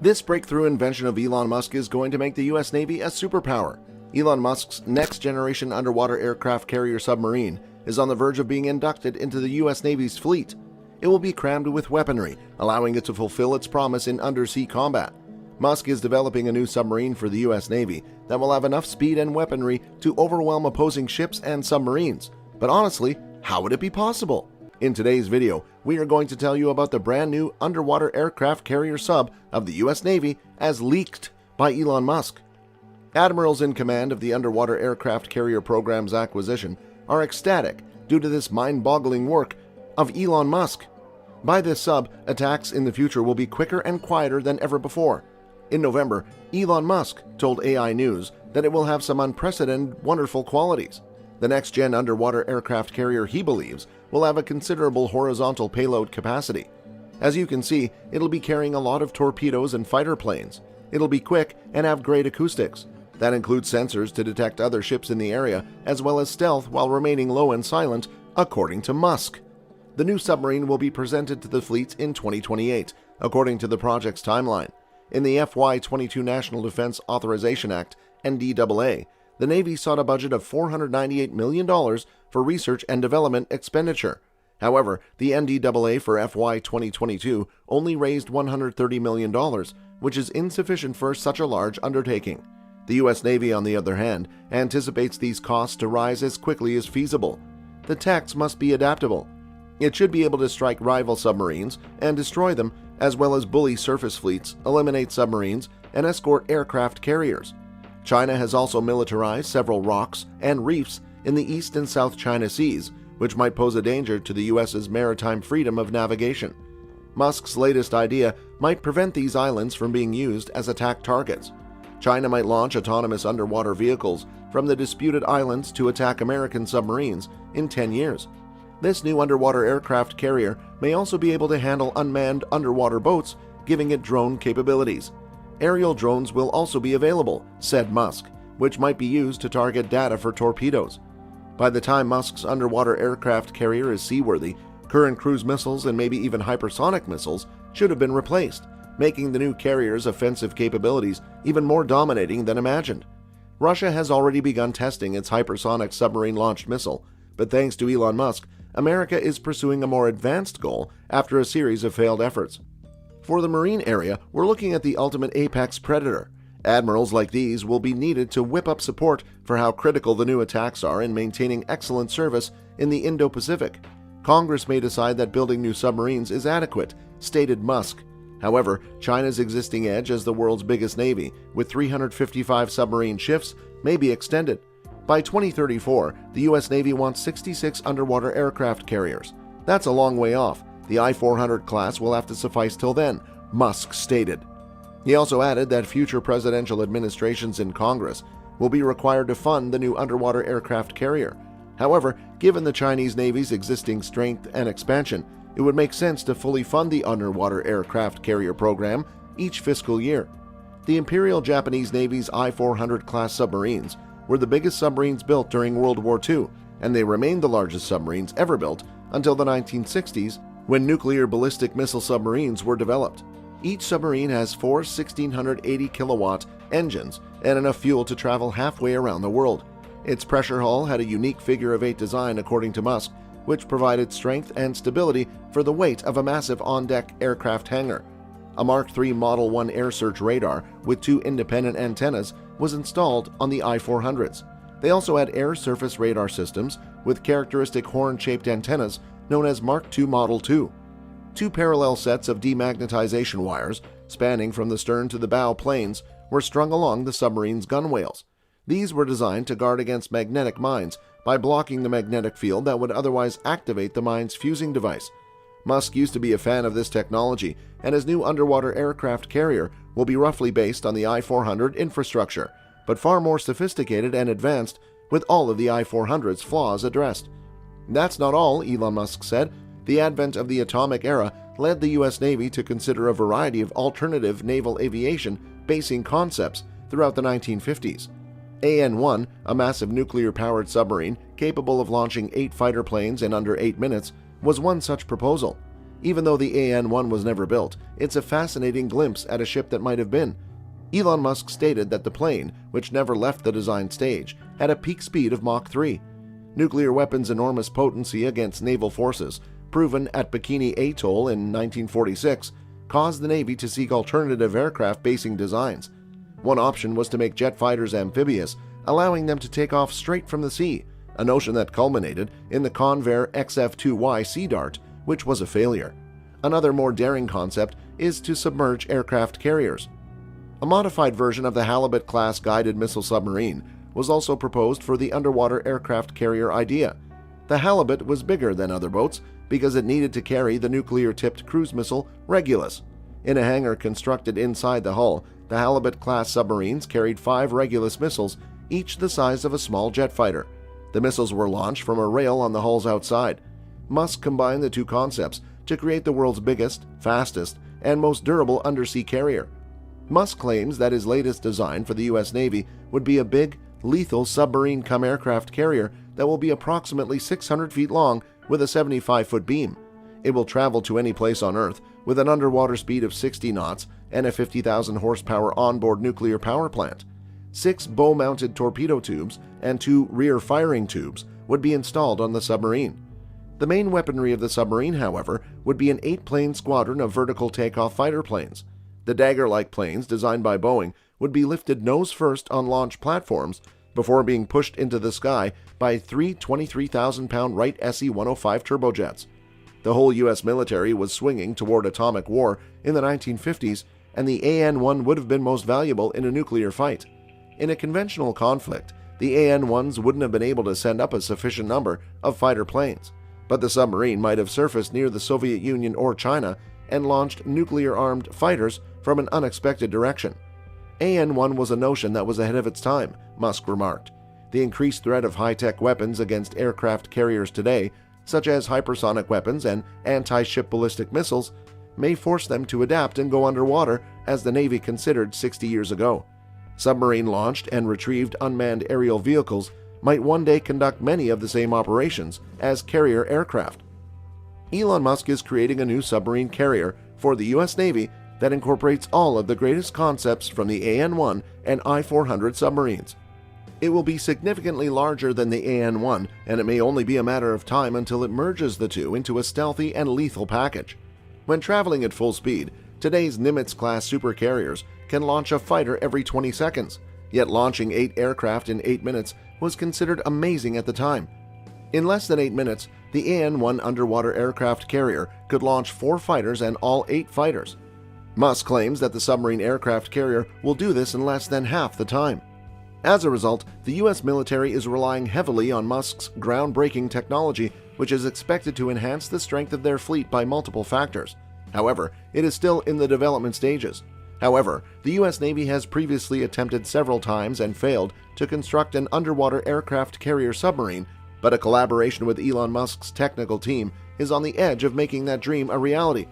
This breakthrough invention of Elon Musk is going to make the U.S. Navy a superpower. Elon Musk's next-generation underwater aircraft carrier submarine is on the verge of being inducted into the U.S. Navy's fleet. It will be crammed with weaponry, allowing it to fulfill its promise in undersea combat. Musk is developing a new submarine for the U.S. Navy that will have enough speed and weaponry to overwhelm opposing ships and submarines. But honestly, how would it be possible? In today's video, we are going to tell you about the brand new underwater aircraft carrier sub of the U.S. Navy as leaked by Elon Musk. Admirals in command of the underwater aircraft carrier program's acquisition are ecstatic due to this mind-boggling work of Elon Musk. By this sub, attacks in the future will be quicker and quieter than ever before. In November, Elon Musk told AI News that it will have some unprecedented, wonderful qualities. The next-gen underwater aircraft carrier, he believes, will have a considerable horizontal payload capacity. As you can see, it'll be carrying a lot of torpedoes and fighter planes. It'll be quick and have great acoustics. That includes sensors to detect other ships in the area, as well as stealth while remaining low and silent, according to Musk. The new submarine will be presented to the fleet in 2028, according to the project's timeline. In the FY22 National Defense Authorization Act, NDAA, the Navy sought a budget of $498 million for research and development expenditure. However, the NDAA for FY 2022 only raised $130 million, which is insufficient for such a large undertaking. The U.S. Navy, on the other hand, anticipates these costs to rise as quickly as feasible. The tech must be adaptable. It should be able to strike rival submarines and destroy them, as well as bully surface fleets, eliminate submarines, and escort aircraft carriers. China has also militarized several rocks and reefs in the East and South China Seas, which might pose a danger to the U.S.'s maritime freedom of navigation. Musk's latest idea might prevent these islands from being used as attack targets. China might launch autonomous underwater vehicles from the disputed islands to attack American submarines in 10 years. This new underwater aircraft carrier may also be able to handle unmanned underwater boats, giving it drone capabilities. Aerial drones will also be available, said Musk, which might be used to target data for torpedoes. By the time Musk's underwater aircraft carrier is seaworthy, current cruise missiles and maybe even hypersonic missiles should have been replaced, making the new carrier's offensive capabilities even more dominating than imagined. Russia has already begun testing its hypersonic submarine-launched missile, but thanks to Elon Musk, America is pursuing a more advanced goal after a series of failed efforts. For the marine area, we're looking at the ultimate apex predator. Admirals like these will be needed to whip up support for how critical the new attacks are in maintaining excellent service in the Indo-Pacific. Congress may decide that building new submarines is adequate, stated Musk. However, China's existing edge as the world's biggest navy, with 355 submarine ships, may be extended. By 2034, the U.S. Navy wants 66 underwater aircraft carriers. That's a long way off. The I-400 class will have to suffice till then, Musk stated. He also added that future presidential administrations in Congress will be required to fund the new underwater aircraft carrier. However, given the Chinese Navy's existing strength and expansion, it would make sense to fully fund the underwater aircraft carrier program each fiscal year. The Imperial Japanese Navy's I-400 class submarines were the biggest submarines built during World War II, and they remained the largest submarines ever built until the 1960s, when nuclear ballistic missile submarines were developed. Each submarine has 4 1,680-kilowatt engines and enough fuel to travel halfway around the world. Its pressure hull had a unique figure-of-8 design, according to Musk, which provided strength and stability for the weight of a massive on-deck aircraft hangar. A Mark III Model 1 air search radar with 2 independent antennas was installed on the I-400s. They also had air-surface radar systems with characteristic horn-shaped antennas known as Mark II Model 2. 2 parallel sets of demagnetization wires, spanning from the stern to the bow planes, were strung along the submarine's gunwales. These were designed to guard against magnetic mines by blocking the magnetic field that would otherwise activate the mine's fusing device. Musk used to be a fan of this technology, and his new underwater aircraft carrier will be roughly based on the I-400 infrastructure, but far more sophisticated and advanced, with all of the I-400's flaws addressed. That's not all, Elon Musk said. The advent of the atomic era led the U.S. Navy to consider a variety of alternative naval aviation basing concepts throughout the 1950s. AN-1, a massive nuclear-powered submarine capable of launching 8 fighter planes in under 8 minutes, was one such proposal. Even though the AN-1 was never built, it's a fascinating glimpse at a ship that might have been. Elon Musk stated that the plane, which never left the design stage, had a peak speed of Mach 3. Nuclear weapons' enormous potency against naval forces, proven at Bikini Atoll in 1946, caused the Navy to seek alternative aircraft basing designs. One option was to make jet fighters amphibious, allowing them to take off straight from the sea, a notion that culminated in the Convair XF-2Y Sea Dart, which was a failure. Another more daring concept is to submerge aircraft carriers. A modified version of the Halibut-class guided missile submarine was also proposed for the underwater aircraft carrier idea. The Halibut was bigger than other boats because it needed to carry the nuclear-tipped cruise missile Regulus. In a hangar constructed inside the hull, the Halibut-class submarines carried 5 Regulus missiles, each the size of a small jet fighter. The missiles were launched from a rail on the hull's outside. Musk combined the two concepts to create the world's biggest, fastest, and most durable undersea carrier. Musk claims that his latest design for the U.S. Navy would be a big, lethal submarine-cum-aircraft carrier that will be approximately 600 feet long with a 75-foot beam. It will travel to any place on Earth with an underwater speed of 60 knots and a 50,000 horsepower onboard nuclear power plant. 6 bow-mounted torpedo tubes and 2 rear firing tubes would be installed on the submarine. The main weaponry of the submarine, however, would be an 8-plane squadron of vertical takeoff fighter planes. The Dagger-like planes, designed by Boeing, would be lifted nose-first on launch platforms before being pushed into the sky by 3 23,000-pound Wright SE-105 turbojets. The whole U.S. military was swinging toward atomic war in the 1950s, and the AN-1 would have been most valuable in a nuclear fight. In a conventional conflict, the AN-1s wouldn't have been able to send up a sufficient number of fighter planes, but the submarine might have surfaced near the Soviet Union or China and launched nuclear-armed fighters from an unexpected direction. AN-1 was a notion that was ahead of its time, Musk remarked. The increased threat of high-tech weapons against aircraft carriers today, such as hypersonic weapons and anti-ship ballistic missiles, may force them to adapt and go underwater as the Navy considered 60 years ago. Submarine-launched and retrieved unmanned aerial vehicles might one day conduct many of the same operations as carrier aircraft. Elon Musk is creating a new submarine carrier for the U.S. Navy that incorporates all of the greatest concepts from the AN-1 and I-400 submarines. It will be significantly larger than the AN-1, and it may only be a matter of time until it merges the two into a stealthy and lethal package. When traveling at full speed, today's Nimitz-class supercarriers can launch a fighter every 20 seconds, yet launching 8 aircraft in 8 minutes was considered amazing at the time. In less than 8 minutes, the AN-1 underwater aircraft carrier could launch 4 fighters and all 8 fighters. Musk claims that the submarine aircraft carrier will do this in less than half the time. As a result, the U.S. military is relying heavily on Musk's groundbreaking technology, which is expected to enhance the strength of their fleet by multiple factors. However, it is still in the development stages. However, the U.S. Navy has previously attempted several times and failed to construct an underwater aircraft carrier submarine, but a collaboration with Elon Musk's technical team is on the edge of making that dream a reality,